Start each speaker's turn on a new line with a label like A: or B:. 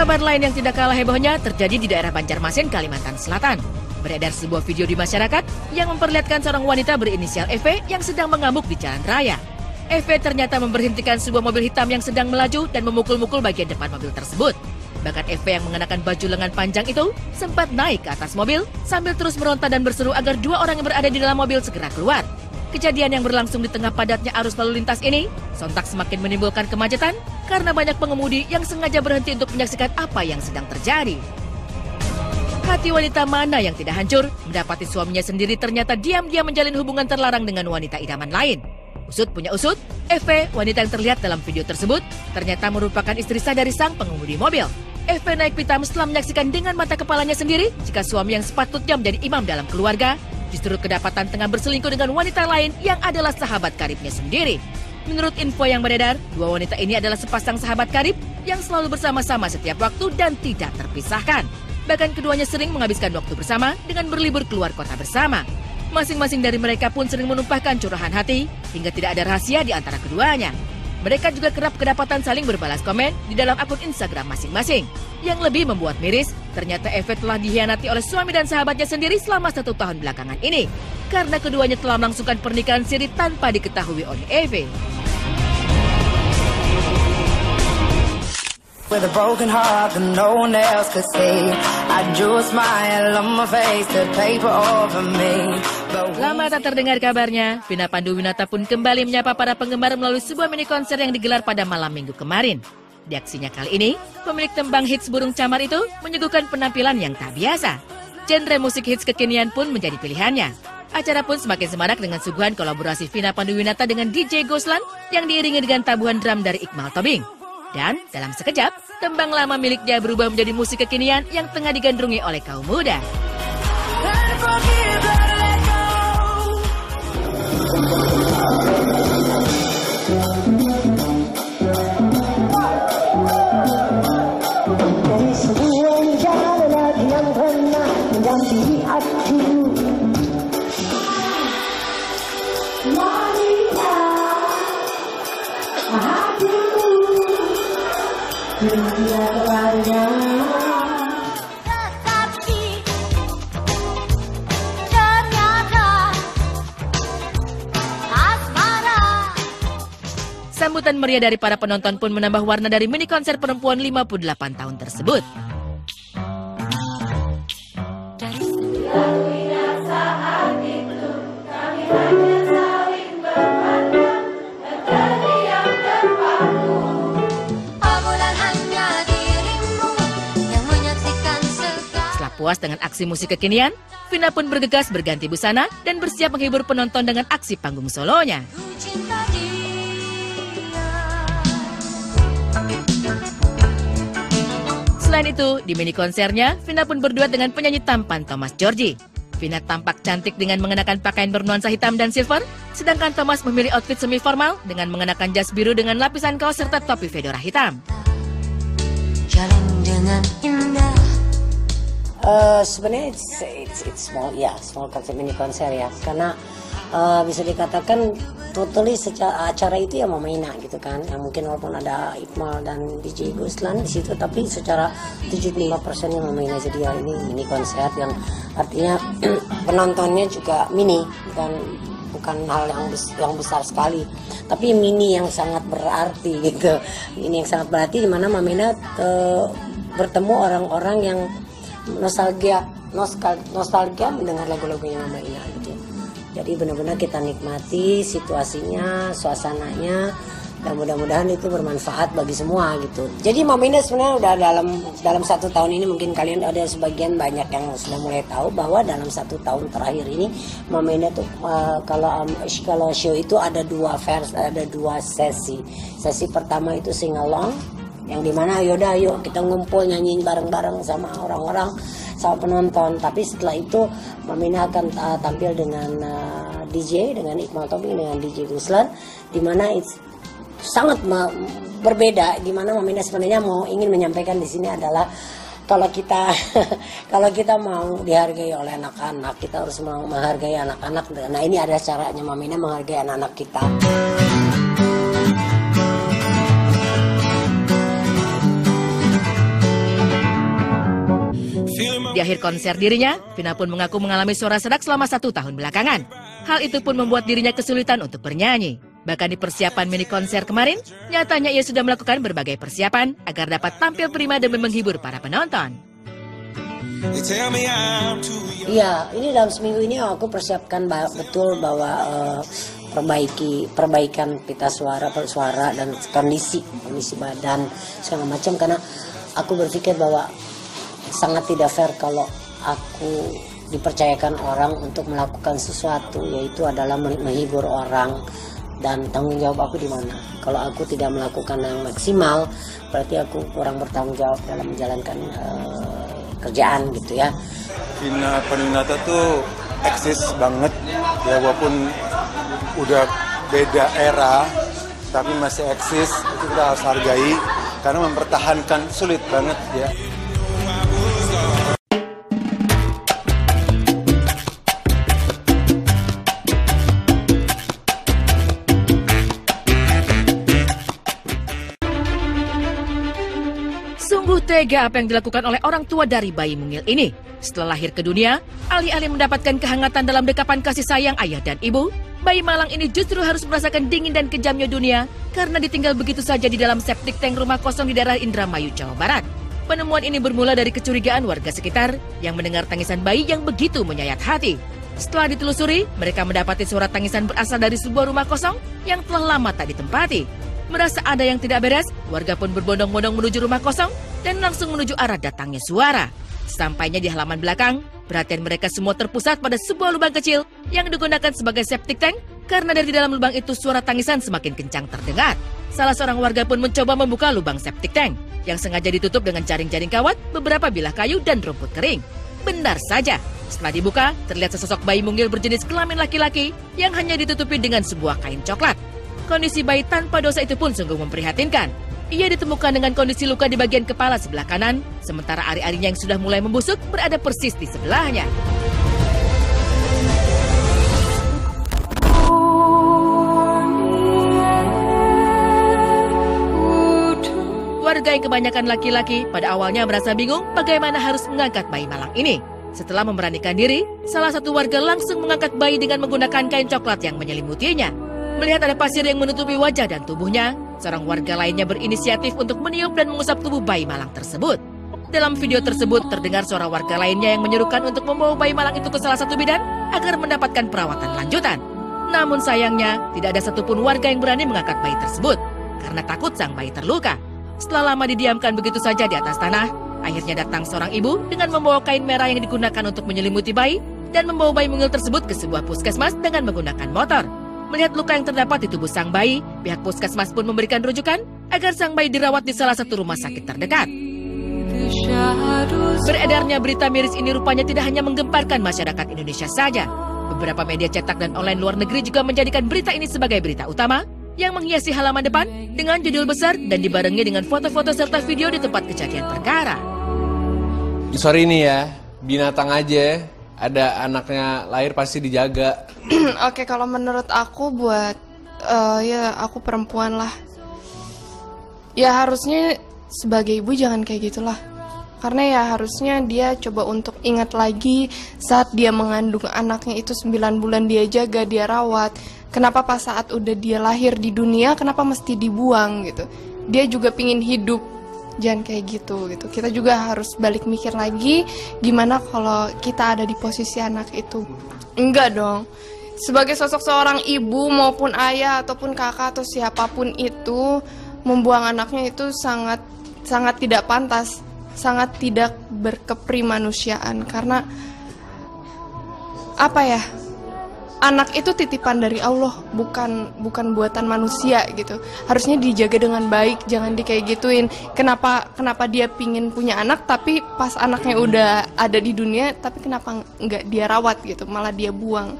A: Kabar lain yang tidak kalah hebohnya terjadi di daerah Banjarmasin, Kalimantan Selatan. Beredar sebuah video di masyarakat yang memperlihatkan seorang wanita berinisial EV yang sedang mengamuk di jalan raya. EV ternyata memberhentikan sebuah mobil hitam yang sedang melaju dan memukul-mukul bagian depan mobil tersebut. Bahkan EV yang mengenakan baju lengan panjang itu sempat naik ke atas mobil sambil terus meronta dan berseru agar dua orang yang berada di dalam mobil segera keluar. Kejadian yang berlangsung di tengah padatnya arus lalu lintas ini sontak semakin menimbulkan kemacetan karena banyak pengemudi yang sengaja berhenti untuk menyaksikan apa yang sedang terjadi. Hati wanita mana yang tidak hancur mendapati suaminya sendiri ternyata diam-diam menjalin hubungan terlarang dengan wanita idaman lain. Usut punya usut, EV, wanita yang terlihat dalam video tersebut, ternyata merupakan istri sah dari sang pengemudi mobil. EV naik pitam setelah menyaksikan dengan mata kepalanya sendiri jika suami yang sepatutnya menjadi imam dalam keluarga justru kedapatan tengah berselingkuh dengan wanita lain yang adalah sahabat karibnya sendiri. Menurut info yang beredar, dua wanita ini adalah sepasang sahabat karib yang selalu bersama-sama setiap waktu dan tidak terpisahkan. Bahkan keduanya sering menghabiskan waktu bersama dengan berlibur keluar kota bersama. Masing-masing dari mereka pun sering menumpahkan curahan hati hingga tidak ada rahasia di antara keduanya. Mereka juga kerap kedapatan saling berbalas komen di dalam akun Instagram masing-masing. Yang lebih membuat miris, ternyata EV telah dikhianati oleh suami dan sahabatnya sendiri selama 1 tahun belakangan ini. Karena keduanya telah melangsungkan pernikahan siri tanpa diketahui oleh EV.
B: With a broken heart that no one else could see, I drew a smile on my face, the paper over me.
A: Lama tak terdengar kabarnya, Vina Panduwinata pun kembali menyapa para penggemar melalui sebuah mini konser yang digelar pada malam minggu kemarin. Di aksinya kali ini, pemilik tembang hits Burung Camar itu menyuguhkan penampilan yang tak biasa. Genre musik hits kekinian pun menjadi pilihannya. Acara pun semakin semarak dengan suguhan kolaborasi Vina Panduwinata dengan DJ Goslan yang diiringi dengan tabuhan drum dari Iqmal Tobing. Dan dalam sekejap, tembang lama miliknya berubah menjadi musik kekinian yang tengah digandrungi oleh kaum muda. Sambutan meriah dari para penonton pun menambah warna dari mini konser perempuan 58 tahun tersebut. Setelah puas dengan aksi musik kekinian, Vina pun bergegas berganti busana dan bersiap menghibur penonton dengan aksi panggung solonya. Selain itu, di mini konsernya, Vina pun berduet dengan penyanyi tampan Thomas Djorghi. Vina tampak cantik dengan mengenakan pakaian bernuansa hitam dan silver, sedangkan Thomas memilih outfit semi formal dengan mengenakan jas biru dengan lapisan kaos serta topi fedora hitam.
C: Jalan dengan indah. Sebenarnya it's small konser mini konser ya, karena bisa dikatakan totally secara acara itu ya Mamaina gitu kan, yang mungkin walaupun ada Iqmal dan DJ Goslan di situ, tapi secara 75%-nya Mamaina. Jadi ya ini mini konser yang artinya penontonnya juga mini, bukan hal yang besar sekali, tapi mini yang sangat berarti gitu. Ini yang sangat berarti di mana Mamaina bertemu orang-orang yang nostalgia mendengar lagu-lagunya Mamaina gitu. Jadi benar-benar kita nikmati situasinya, suasananya, dan mudah-mudahan itu bermanfaat bagi semua gitu. Jadi Mamaina sebenarnya udah dalam 1 tahun ini, mungkin kalian ada sebagian banyak yang sudah mulai tahu bahwa dalam 1 tahun terakhir ini Mamaina tuh kalau show itu ada 2 sesi. Sesi pertama itu sing along, yang dimana ayo kita ngumpul nyanyiin bareng-bareng sama orang-orang, sama penonton. Tapi setelah itu Mamaina akan tampil dengan DJ, dengan Iqmal Tobing, dengan DJ Goslan, dimana sangat berbeda. Dimana Mamaina sebenarnya ingin menyampaikan di sini adalah kalau kita mau dihargai oleh anak-anak, kita harus mau menghargai anak-anak. Nah ini ada caranya Mamaina menghargai anak-anak kita.
A: Di akhir konser dirinya, Vina pun mengaku mengalami suara serak selama 1 tahun belakangan. Hal itu pun membuat dirinya kesulitan untuk bernyanyi. Bahkan di persiapan mini konser kemarin, nyatanya ia sudah melakukan berbagai persiapan agar dapat tampil prima demi menghibur para penonton.
C: Iya, ini dalam seminggu ini aku persiapkan betul bahwa perbaikan pita suara dan kondisi badan segala macam, karena aku berpikir bahwa sangat tidak fair kalau aku dipercayakan orang untuk melakukan sesuatu, yaitu adalah menghibur orang, dan tanggung jawab aku di mana. Kalau aku tidak melakukan yang maksimal, berarti aku kurang bertanggung jawab dalam menjalankan kerjaan gitu ya.
D: Vina Panduwinata tuh eksis banget ya, walaupun udah beda era tapi masih eksis, itu kita harus hargai karena mempertahankan sulit banget ya.
A: Sungguh tega apa yang dilakukan oleh orang tua dari bayi mungil ini. Setelah lahir ke dunia, alih-alih mendapatkan kehangatan dalam dekapan kasih sayang ayah dan ibu, bayi malang ini justru harus merasakan dingin dan kejamnya dunia karena ditinggal begitu saja di dalam septic tank rumah kosong di daerah Indramayu, Jawa Barat. Penemuan ini bermula dari kecurigaan warga sekitar yang mendengar tangisan bayi yang begitu menyayat hati. Setelah ditelusuri, mereka mendapati suara tangisan berasal dari sebuah rumah kosong yang telah lama tak ditempati. Merasa ada yang tidak beres, warga pun berbondong-bondong menuju rumah kosong dan langsung menuju arah datangnya suara. Sampainya di halaman belakang, perhatian mereka semua terpusat pada sebuah lubang kecil yang digunakan sebagai septic tank karena dari dalam lubang itu suara tangisan semakin kencang terdengar. Salah seorang warga pun mencoba membuka lubang septic tank yang sengaja ditutup dengan jaring-jaring kawat, beberapa bilah kayu dan rumput kering. Benar saja, setelah dibuka, terlihat sesosok bayi mungil berjenis kelamin laki-laki yang hanya ditutupi dengan sebuah kain coklat. Kondisi bayi tanpa dosa itu pun sungguh memprihatinkan. Ia ditemukan dengan kondisi luka di bagian kepala sebelah kanan, sementara ari-arinya yang sudah mulai membusuk berada persis di sebelahnya. Warga yang kebanyakan laki-laki pada awalnya merasa bingung bagaimana harus mengangkat bayi malang ini. Setelah memberanikan diri, salah satu warga langsung mengangkat bayi dengan menggunakan kain coklat yang menyelimutinya. Melihat ada pasir yang menutupi wajah dan tubuhnya, seorang warga lainnya berinisiatif untuk meniup dan mengusap tubuh bayi malang tersebut. Dalam video tersebut terdengar suara warga lainnya yang menyuruhkan untuk membawa bayi malang itu ke salah satu bidan agar mendapatkan perawatan lanjutan. Namun sayangnya, tidak ada satupun warga yang berani mengangkat bayi tersebut karena takut sang bayi terluka. Setelah lama didiamkan begitu saja di atas tanah, akhirnya datang seorang ibu dengan membawa kain merah yang digunakan untuk menyelimuti bayi dan membawa bayi mungil tersebut ke sebuah puskesmas dengan menggunakan motor. Melihat luka yang terdapat di tubuh sang bayi, pihak puskesmas pun memberikan rujukan agar sang bayi dirawat di salah satu rumah sakit terdekat. Beredarnya berita miris ini rupanya tidak hanya menggemparkan masyarakat Indonesia saja. Beberapa media cetak dan online luar negeri juga menjadikan berita ini sebagai berita utama yang menghiasi halaman depan dengan judul besar dan dibarengi dengan foto-foto serta video di tempat kejadian perkara.
E: Sorry nih ya, binatang aja. Ada anaknya lahir pasti dijaga.
F: Oke, kalau menurut aku buat ya aku perempuan lah. Ya harusnya sebagai ibu jangan kayak gitulah. Karena ya harusnya dia coba untuk ingat lagi saat dia mengandung anaknya itu 9 bulan dia jaga, dia rawat. Kenapa pas saat udah dia lahir di dunia, kenapa mesti dibuang gitu. Dia juga pingin hidup. Jangan kayak gitu. Kita juga harus balik mikir lagi gimana kalau kita ada di posisi anak itu. Enggak dong. Sebagai sosok seorang ibu maupun ayah ataupun kakak atau siapapun itu, membuang anaknya itu sangat tidak pantas, sangat tidak berkeprimanusiaan. Karena apa ya? Anak itu titipan dari Allah, bukan buatan manusia gitu. Harusnya dijaga dengan baik, jangan kayak gituin. Kenapa dia pingin punya anak, tapi pas anaknya udah ada di dunia, tapi kenapa nggak dia rawat gitu, malah dia buang.